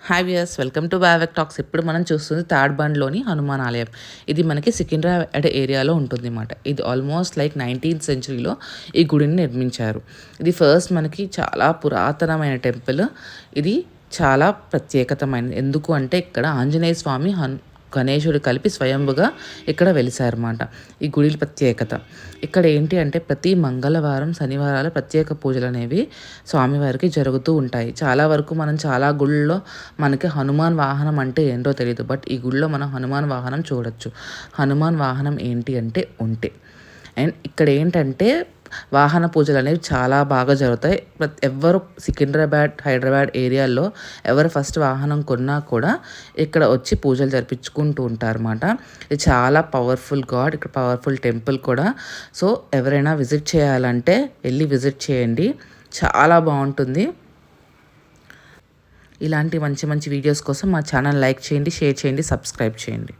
Hi viewers, welcome to బ్యావెక్ talks. ఇప్పుడు మనం చూస్తుంది తాడ్బండ్లోని హనుమాన్ ఆలయం. ఇది మనకి సికింద్రాబాద్ ఏరియాలో ఉంటుంది అన్నమాట. ఇది ఆల్మోస్ట్ లైక్ 19th సెంచరీలో ఈ గుడిని నిర్మించారు. ఇది ఫస్ట్ మనకి చాలా పురాతనమైన టెంపుల్. ఇది చాలా ప్రత్యేకతమైనది. ఎందుకు అంటే ఇక్కడ ఆంజనేయ స్వామి గణేశుడు కలిపి స్వయంభుగా ఇక్కడ వెలిసారన్నమాట. ఈ గుడి ప్రత్యేకత ఇక్కడ ఏంటి అంటే ప్రతి మంగళవారం శనివారాలు ప్రత్యేక పూజలు అనేవి స్వామివారికి జరుగుతూ ఉంటాయి. చాలా వరకు మనం చాలా గుళ్ళలో మనకి హనుమాన్ వాహనం అంటే ఏంటో తెలియదు. బట్ ఈ గుడిలో మనం హనుమాన్ వాహనం చూడొచ్చు. హనుమాన్ వాహనం ఏంటి అంటే ఒంటె. అండ్ ఇక్కడ ఏంటంటే వాహన పూజలు అనేవి చాలా బాగా జరుగుతాయి. ఎవరు సికింద్రాబాద్, హైదరాబాద్ ఏరియాల్లో ఎవరు ఫస్ట్ వాహనం కొన్నా కూడా ఇక్కడ వచ్చి పూజలు జరిపించుకుంటూ ఉంటారు అన్నమాట. ఇది చాలా పవర్ఫుల్ గాడ్, ఇక్కడ పవర్ఫుల్ టెంపుల్ కూడా. సో ఎవరైనా విజిట్ చేయాలంటే వెళ్ళి విజిట్ చేయండి, చాలా బాగుంటుంది. ఇలాంటి మంచి మంచి వీడియోస్ కోసం మా ఛానల్ లైక్ చేయండి, షేర్ చేయండి, సబ్స్క్రైబ్ చేయండి.